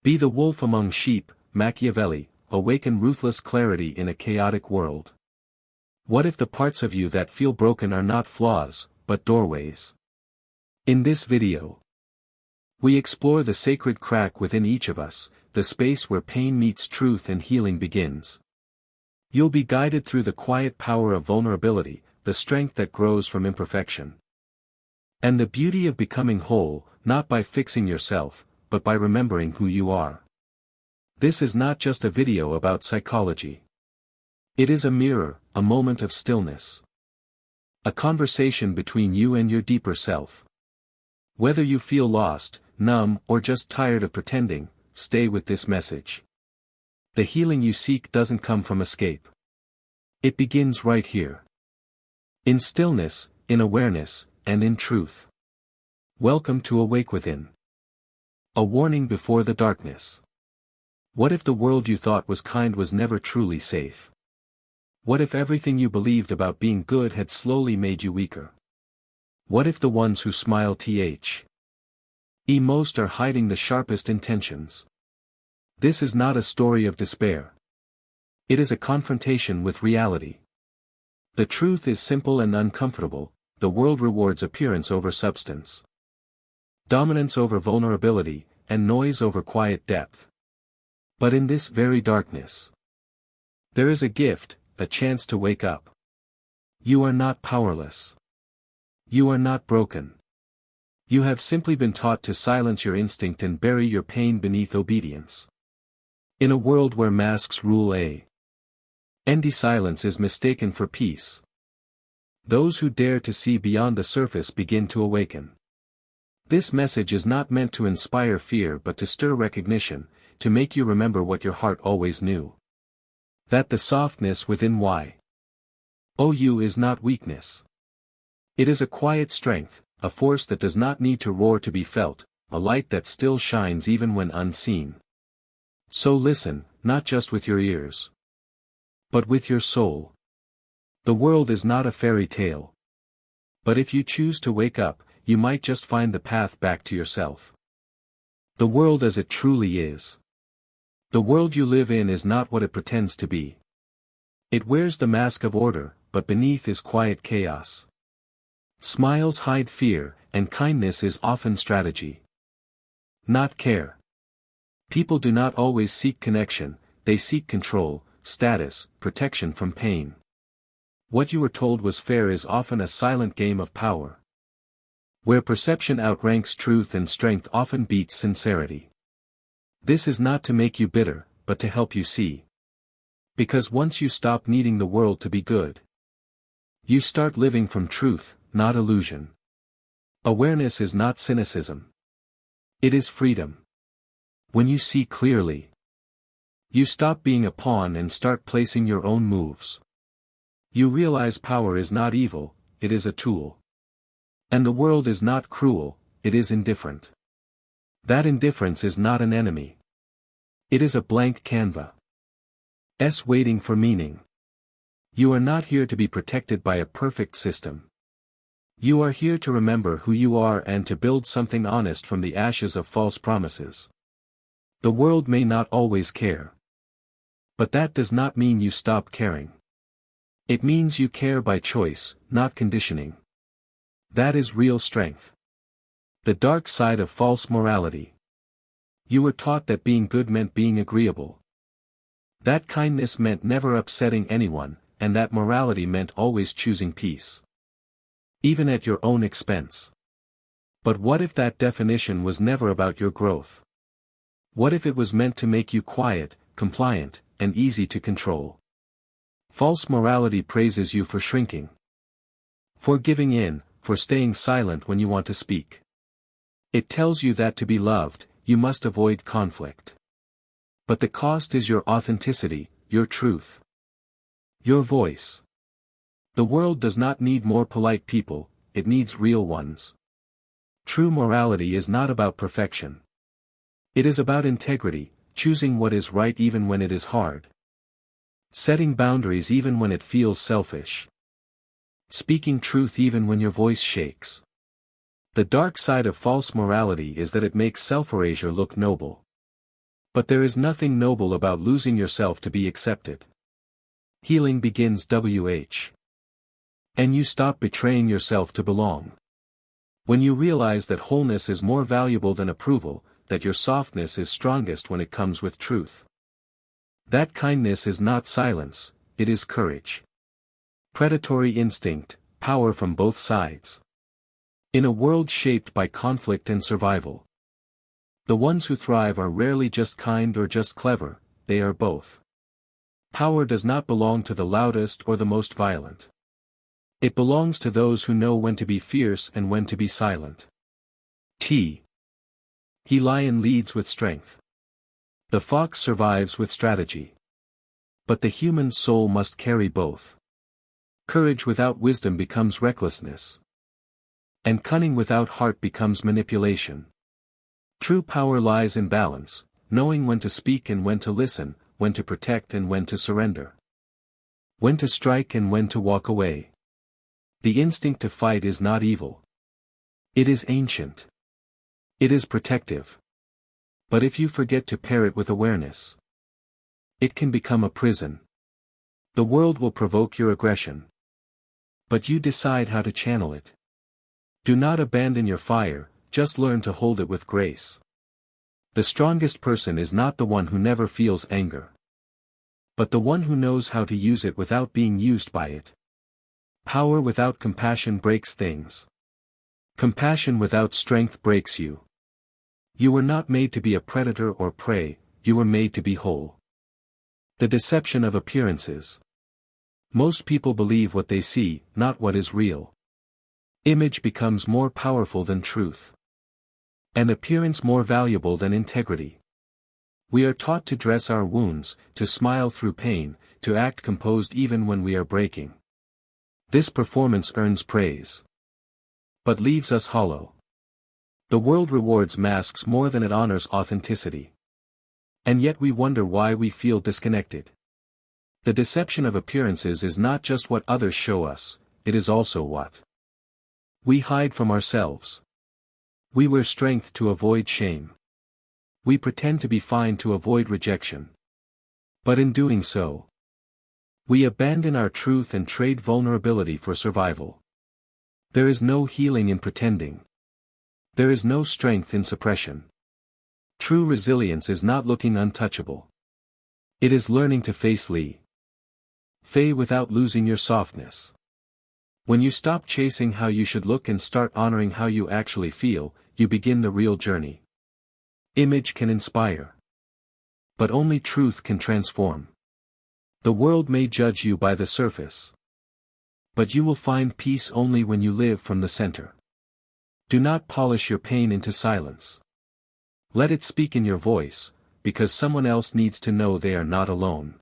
Be the wolf among sheep, Machiavelli, awaken ruthless clarity in a chaotic world. What if the parts of you that feel broken are not flaws, but doorways? In this video, we explore the sacred crack within each of us, the space where pain meets truth and healing begins. You'll be guided through the quiet power of vulnerability, the strength that grows from imperfection, and the beauty of becoming whole, not by fixing yourself, but by remembering who you are. This is not just a video about psychology. It is a mirror, a moment of stillness. A conversation between you and your deeper self. Whether you feel lost, numb, or just tired of pretending, stay with this message. The healing you seek doesn't come from escape. It begins right here. In stillness, in awareness, and in truth. Welcome to AwakeWithin. A warning before the darkness. What if the world you thought was kind was never truly safe? What if everything you believed about being good had slowly made you weaker? What if the ones who smile most are hiding the sharpest intentions? This is not a story of despair. It is a confrontation with reality. The truth is simple and uncomfortable. The world rewards appearance over substance, dominance over vulnerability, and noise over quiet depth. But in this very darkness, there is a gift, a chance to wake up. You are not powerless. You are not broken. You have simply been taught to silence your instinct and bury your pain beneath obedience. In a world where masks rule and silence is mistaken for peace, those who dare to see beyond the surface begin to awaken. This message is not meant to inspire fear but to stir recognition, to make you remember what your heart always knew. That the softness within you is not weakness. It is a quiet strength, a force that does not need to roar to be felt, a light that still shines even when unseen. So listen, not just with your ears, but with your soul. The world is not a fairy tale. But if you choose to wake up, you might just find the path back to yourself. The world as it truly is. The world you live in is not what it pretends to be. It wears the mask of order, but beneath is quiet chaos. Smiles hide fear, and kindness is often strategy, not care. People do not always seek connection, they seek control, status, protection from pain. What you were told was fair is often a silent game of power, where perception outranks truth and strength often beats sincerity. This is not to make you bitter, but to help you see. Because once you stop needing the world to be good, you start living from truth, not illusion. Awareness is not cynicism. It is freedom. When you see clearly, you stop being a pawn and start placing your own moves. You realize power is not evil, it is a tool. And the world is not cruel, it is indifferent. That indifference is not an enemy. It is a blank canvas waiting for meaning. You are not here to be protected by a perfect system. You are here to remember who you are and to build something honest from the ashes of false promises. The world may not always care. But that does not mean you stop caring. It means you care by choice, not conditioning. That is real strength. The dark side of false morality. You were taught that being good meant being agreeable. That kindness meant never upsetting anyone, and that morality meant always choosing peace, even at your own expense. But what if that definition was never about your growth? What if it was meant to make you quiet, compliant, and easy to control? False morality praises you for shrinking, for giving in, for staying silent when you want to speak. It tells you that to be loved, you must avoid conflict. But the cost is your authenticity, your truth, your voice. The world does not need more polite people, it needs real ones. True morality is not about perfection. It is about integrity, choosing what is right even when it is hard. Setting boundaries even when it feels selfish. Speaking truth even when your voice shakes. The dark side of false morality is that it makes self-erasure look noble. But there is nothing noble about losing yourself to be accepted. Healing begins and you stop betraying yourself to belong. When you realize that wholeness is more valuable than approval, that your softness is strongest when it comes with truth. That kindness is not silence, it is courage. Predatory instinct, power from both sides. In a world shaped by conflict and survival, the ones who thrive are rarely just kind or just clever, they are both. Power does not belong to the loudest or the most violent. It belongs to those who know when to be fierce and when to be silent. He lion leads with strength. The fox survives with strategy. But the human soul must carry both. Courage without wisdom becomes recklessness. And cunning without heart becomes manipulation. True power lies in balance, knowing when to speak and when to listen, when to protect and when to surrender. When to strike and when to walk away. The instinct to fight is not evil. It is ancient. It is protective. But if you forget to pair it with awareness, it can become a prison. The world will provoke your aggression. But you decide how to channel it. Do not abandon your fire, just learn to hold it with grace. The strongest person is not the one who never feels anger, but the one who knows how to use it without being used by it. Power without compassion breaks things. Compassion without strength breaks you. You were not made to be a predator or prey, you were made to be whole. The deception of appearances. Most people believe what they see, not what is real. Image becomes more powerful than truth. And appearance more valuable than integrity. We are taught to dress our wounds, to smile through pain, to act composed even when we are breaking. This performance earns praise, but leaves us hollow. The world rewards masks more than it honors authenticity. And yet we wonder why we feel disconnected. The deception of appearances is not just what others show us, it is also what we hide from ourselves. We wear strength to avoid shame. We pretend to be fine to avoid rejection. But in doing so, we abandon our truth and trade vulnerability for survival. There is no healing in pretending. There is no strength in suppression. True resilience is not looking untouchable. It is learning to face Fei without losing your softness. When you stop chasing how you should look and start honoring how you actually feel, you begin the real journey. Image can inspire. But only truth can transform. The world may judge you by the surface. But you will find peace only when you live from the center. Do not polish your pain into silence. Let it speak in your voice, because someone else needs to know they are not alone.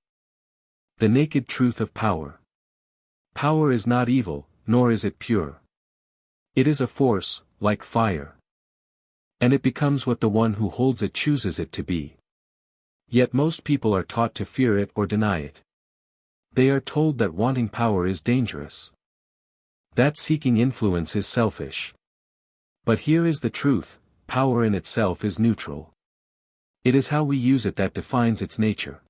The naked truth of power. Power is not evil, nor is it pure. It is a force, like fire. And it becomes what the one who holds it chooses it to be. Yet most people are taught to fear it or deny it. They are told that wanting power is dangerous. That seeking influence is selfish. But here is the truth, power in itself is neutral. It is how we use it that defines its nature.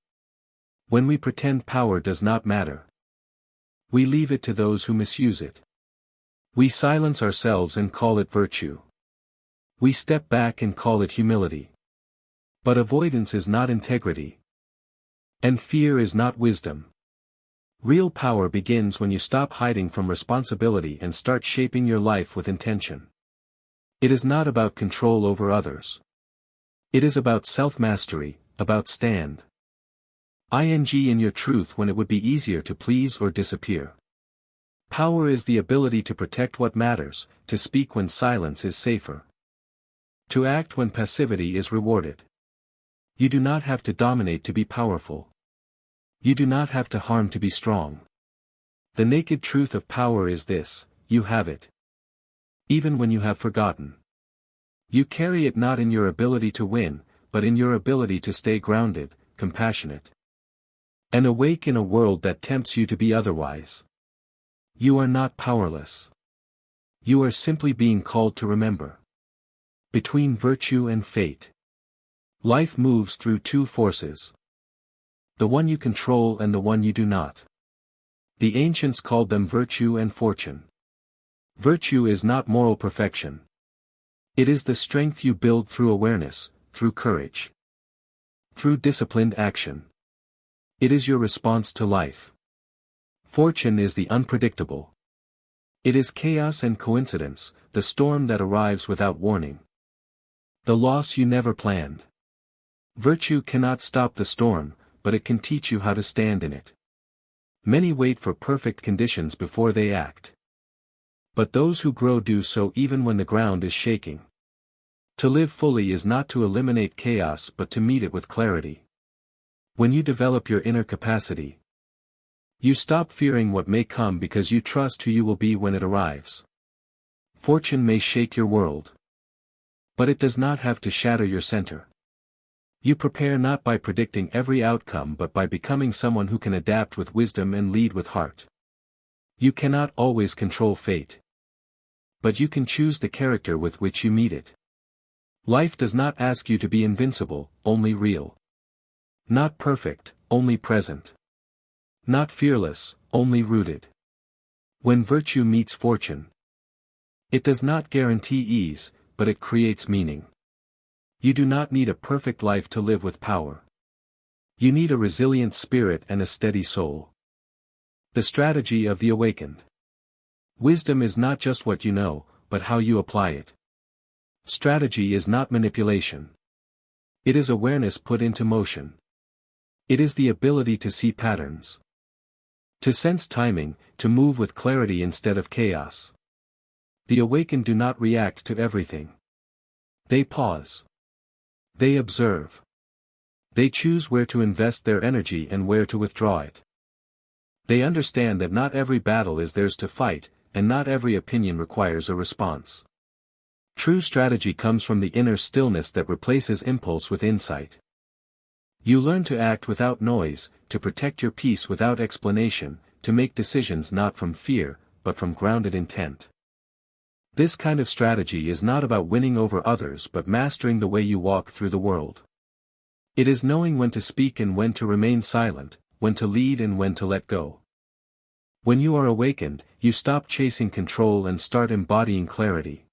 When we pretend power does not matter, we leave it to those who misuse it. We silence ourselves and call it virtue. We step back and call it humility. But avoidance is not integrity. And fear is not wisdom. Real power begins when you stop hiding from responsibility and start shaping your life with intention. It is not about control over others. It is about self-mastery, about stand in your truth when it would be easier to please or disappear. Power is the ability to protect what matters, to speak when silence is safer. To act when passivity is rewarded. You do not have to dominate to be powerful. You do not have to harm to be strong. The naked truth of power is this: you have it. Even when you have forgotten. You carry it not in your ability to win, but in your ability to stay grounded, compassionate, and awake in a world that tempts you to be otherwise. You are not powerless. You are simply being called to remember. Between virtue and fate Life moves through two forces. The one you control and the one you do not. The ancients called them virtue and fortune. Virtue is not moral perfection. It is the strength you build through awareness, through courage, through disciplined action. It is your response to life. Fortune is the unpredictable. It is chaos and coincidence, the storm that arrives without warning. The loss you never planned. Virtue cannot stop the storm, but it can teach you how to stand in it. Many wait for perfect conditions before they act. But those who grow do so even when the ground is shaking. To live fully is not to eliminate chaos but to meet it with clarity. When you develop your inner capacity, you stop fearing what may come because you trust who you will be when it arrives. Fortune may shake your world, but it does not have to shatter your center. You prepare not by predicting every outcome but by becoming someone who can adapt with wisdom and lead with heart. You cannot always control fate, but you can choose the character with which you meet it. Life does not ask you to be invincible, only real. Not perfect, only present. Not fearless, only rooted. When virtue meets fortune, it does not guarantee ease, but it creates meaning. You do not need a perfect life to live with power. You need a resilient spirit and a steady soul. The strategy of the awakened. Wisdom is not just what you know, but how you apply it. Strategy is not manipulation. It is awareness put into motion. It is the ability to see patterns, to sense timing, to move with clarity instead of chaos. The awakened do not react to everything. They pause. They observe. They choose where to invest their energy and where to withdraw it. They understand that not every battle is theirs to fight, and not every opinion requires a response. True strategy comes from the inner stillness that replaces impulse with insight. You learn to act without noise, to protect your peace without explanation, to make decisions not from fear, but from grounded intent. This kind of strategy is not about winning over others but mastering the way you walk through the world. It is knowing when to speak and when to remain silent, when to lead and when to let go. When you are awakened, you stop chasing control and start embodying clarity.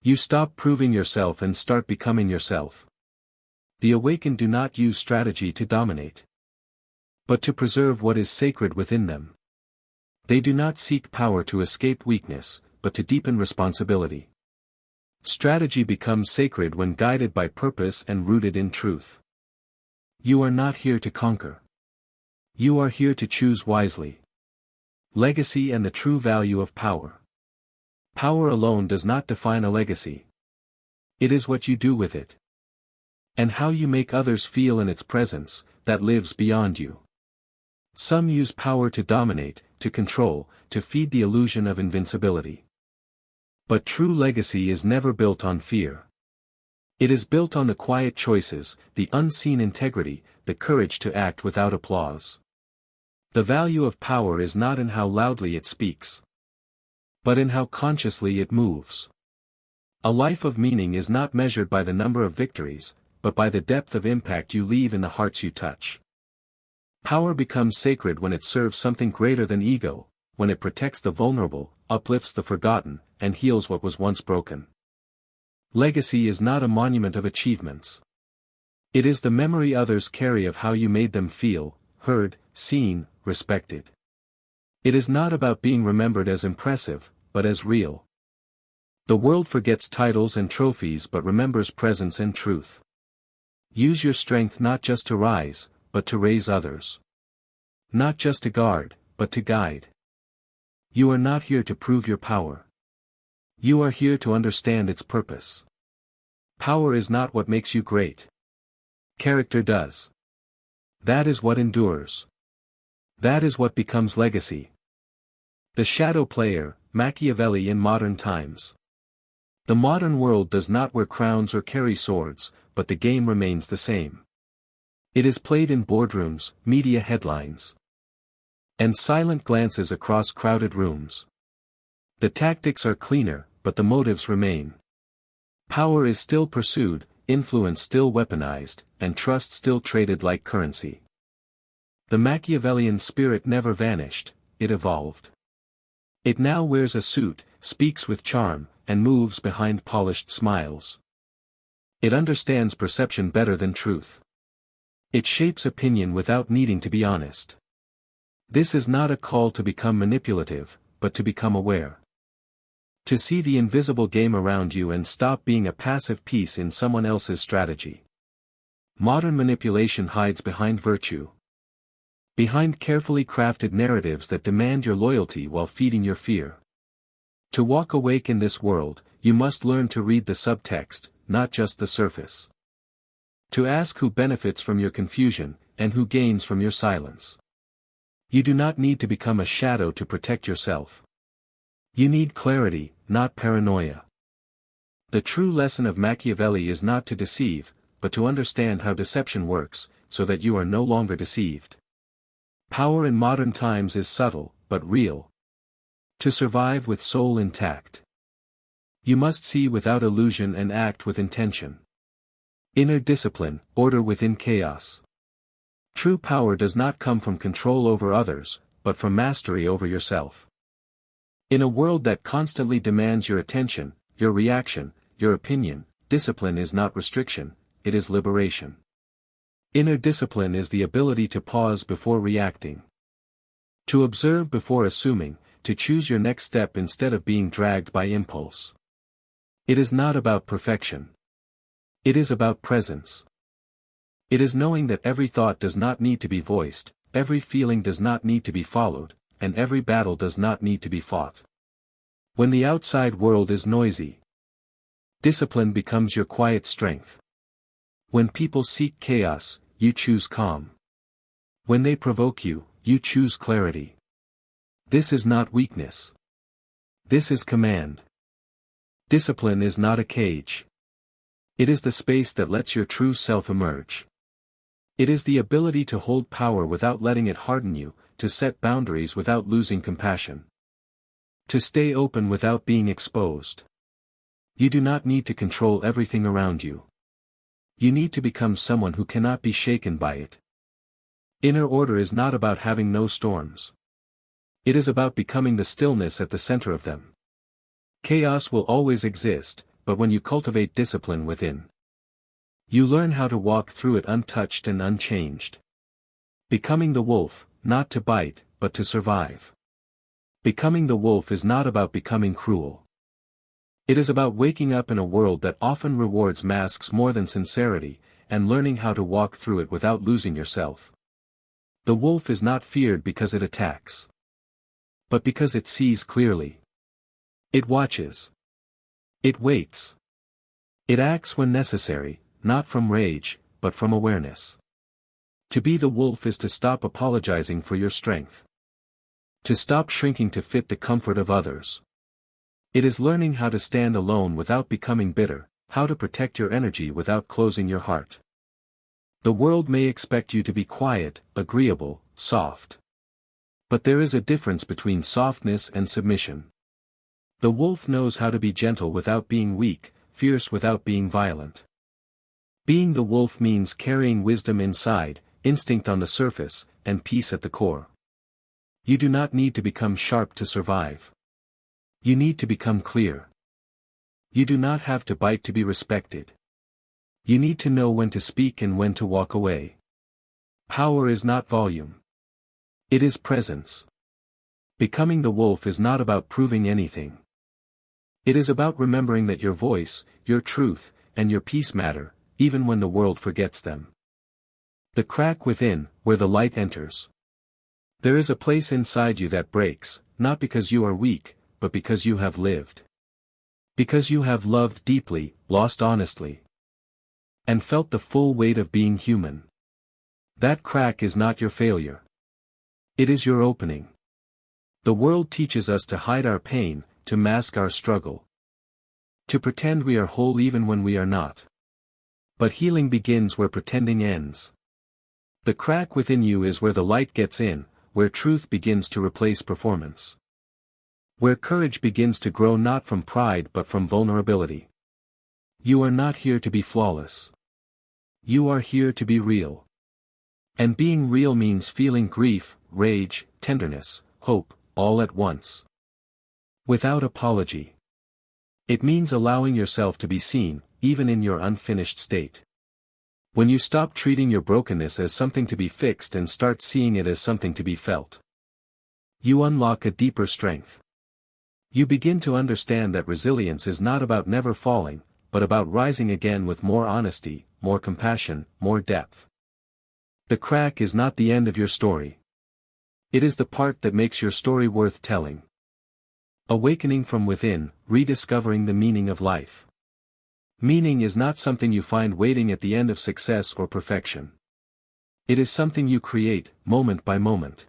You stop proving yourself and start becoming yourself. The awakened do not use strategy to dominate, but to preserve what is sacred within them. They do not seek power to escape weakness, but to deepen responsibility. Strategy becomes sacred when guided by purpose and rooted in truth. You are not here to conquer. You are here to choose wisely. Legacy and the true value of power. Power alone does not define a legacy. It is what you do with it, and how you make others feel in its presence, that lives beyond you. Some use power to dominate, to control, to feed the illusion of invincibility. But true legacy is never built on fear. It is built on the quiet choices, the unseen integrity, the courage to act without applause. The value of power is not in how loudly it speaks, but in how consciously it moves. A life of meaning is not measured by the number of victories, but by the depth of impact you leave in the hearts you touch. Power becomes sacred when it serves something greater than ego, when it protects the vulnerable, uplifts the forgotten, and heals what was once broken. Legacy is not a monument of achievements. It is the memory others carry of how you made them feel, heard, seen, respected. It is not about being remembered as impressive, but as real. The world forgets titles and trophies but remembers presence and truth. Use your strength not just to rise, but to raise others. Not just to guard, but to guide. You are not here to prove your power. You are here to understand its purpose. Power is not what makes you great. Character does. That is what endures. That is what becomes legacy. The shadow player, Machiavelli in modern times. The modern world does not wear crowns or carry swords, but the game remains the same. It is played in boardrooms, media headlines, and silent glances across crowded rooms. The tactics are cleaner, but the motives remain. Power is still pursued, influence still weaponized, and trust still traded like currency. The Machiavellian spirit never vanished, it evolved. It now wears a suit, speaks with charm, and moves behind polished smiles. It understands perception better than truth. It shapes opinion without needing to be honest. This is not a call to become manipulative, but to become aware. To see the invisible game around you and stop being a passive piece in someone else's strategy. Modern manipulation hides behind virtue. Behind carefully crafted narratives that demand your loyalty while feeding your fear. To walk awake in this world, you must learn to read the subtext, not just the surface. To ask who benefits from your confusion, and who gains from your silence. You do not need to become a shadow to protect yourself. You need clarity, not paranoia. The true lesson of Machiavelli is not to deceive, but to understand how deception works, so that you are no longer deceived. Power in modern times is subtle, but real. To survive with soul intact. You must see without illusion and act with intention. Inner discipline, order within chaos. True power does not come from control over others, but from mastery over yourself. In a world that constantly demands your attention, your reaction, your opinion, discipline is not restriction, it is liberation. Inner discipline is the ability to pause before reacting. To observe before assuming, to choose your next step instead of being dragged by impulse. It is not about perfection. It is about presence. It is knowing that every thought does not need to be voiced, every feeling does not need to be followed, and every battle does not need to be fought. When the outside world is noisy, discipline becomes your quiet strength. When people seek chaos, you choose calm. When they provoke you, you choose clarity. This is not weakness. This is command. Discipline is not a cage. It is the space that lets your true self emerge. It is the ability to hold power without letting it harden you, to set boundaries without losing compassion. To stay open without being exposed. You do not need to control everything around you. You need to become someone who cannot be shaken by it. Inner order is not about having no storms. It is about becoming the stillness at the center of them. Chaos will always exist, but when you cultivate discipline within, you learn how to walk through it untouched and unchanged. Becoming the wolf, not to bite, but to survive. Becoming the wolf is not about becoming cruel. It is about waking up in a world that often rewards masks more than sincerity, and learning how to walk through it without losing yourself. The wolf is not feared because it attacks, but because it sees clearly. It watches. It waits. It acts when necessary, not from rage, but from awareness. To be the wolf is to stop apologizing for your strength. To stop shrinking to fit the comfort of others. It is learning how to stand alone without becoming bitter, how to protect your energy without closing your heart. The world may expect you to be quiet, agreeable, soft. But there is a difference between softness and submission. The wolf knows how to be gentle without being weak, fierce without being violent. Being the wolf means carrying wisdom inside, instinct on the surface, and peace at the core. You do not need to become sharp to survive. You need to become clear. You do not have to bite to be respected. You need to know when to speak and when to walk away. Power is not volume. It is presence. Becoming the wolf is not about proving anything. It is about remembering that your voice, your truth, and your peace matter, even when the world forgets them. The crack within, where the light enters. There is a place inside you that breaks, not because you are weak, but because you have lived. Because you have loved deeply, lost honestly, and felt the full weight of being human. That crack is not your failure. It is your opening. The world teaches us to hide our pain, to mask our struggle. To pretend we are whole even when we are not. But healing begins where pretending ends. The crack within you is where the light gets in, where truth begins to replace performance. Where courage begins to grow not from pride but from vulnerability. You are not here to be flawless. You are here to be real. And being real means feeling grief, rage, tenderness, hope, all at once. Without apology. It means allowing yourself to be seen, even in your unfinished state. When you stop treating your brokenness as something to be fixed and start seeing it as something to be felt, you unlock a deeper strength. You begin to understand that resilience is not about never falling, but about rising again with more honesty, more compassion, more depth. The crack is not the end of your story. It is the part that makes your story worth telling. Awakening from within, rediscovering the meaning of life. Meaning is not something you find waiting at the end of success or perfection. It is something you create, moment by moment.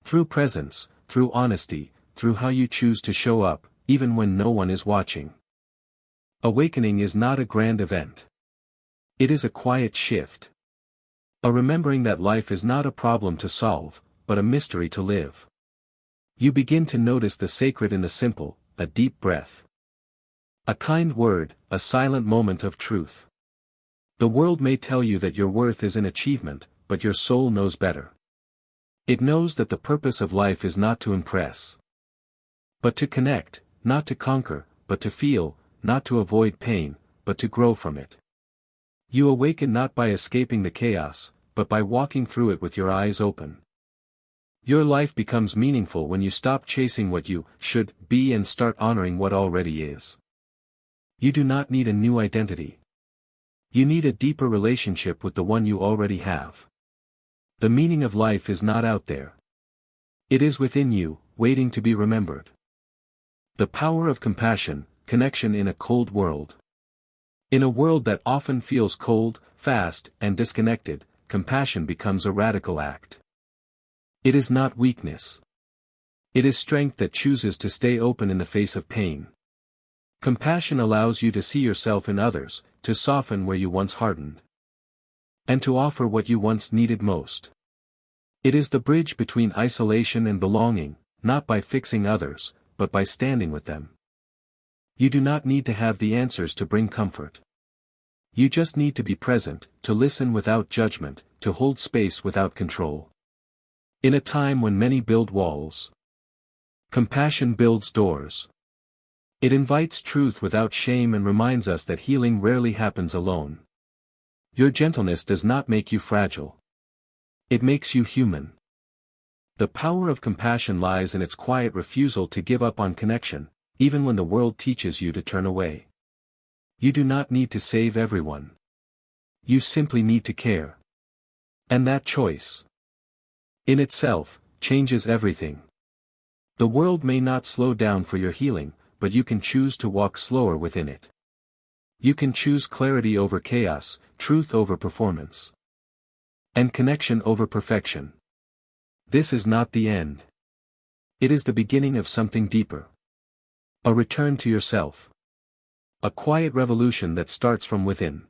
Through presence, through honesty, through how you choose to show up, even when no one is watching. Awakening is not a grand event. It is a quiet shift. A remembering that life is not a problem to solve, but a mystery to live. You begin to notice the sacred in the simple, a deep breath. A kind word, a silent moment of truth. The world may tell you that your worth is in achievement, but your soul knows better. It knows that the purpose of life is not to impress, but to connect, not to conquer, but to feel, not to avoid pain, but to grow from it. You awaken not by escaping the chaos, but by walking through it with your eyes open. Your life becomes meaningful when you stop chasing what you should be and start honoring what already is. You do not need a new identity. You need a deeper relationship with the one you already have. The meaning of life is not out there. It is within you, waiting to be remembered. The power of compassion, connection in a cold world. In a world that often feels cold, fast, and disconnected, compassion becomes a radical act. It is not weakness. It is strength that chooses to stay open in the face of pain. Compassion allows you to see yourself in others, to soften where you once hardened, and to offer what you once needed most. It is the bridge between isolation and belonging, not by fixing others, but by standing with them. You do not need to have the answers to bring comfort. You just need to be present, to listen without judgment, to hold space without control. In a time when many build walls, compassion builds doors. It invites truth without shame and reminds us that healing rarely happens alone. Your gentleness does not make you fragile. It makes you human. The power of compassion lies in its quiet refusal to give up on connection, even when the world teaches you to turn away. You do not need to save everyone. You simply need to care. And that choice, in itself, changes everything. The world may not slow down for your healing, but you can choose to walk slower within it. You can choose clarity over chaos, truth over performance, and connection over perfection. This is not the end. It is the beginning of something deeper. A return to yourself. A quiet revolution that starts from within.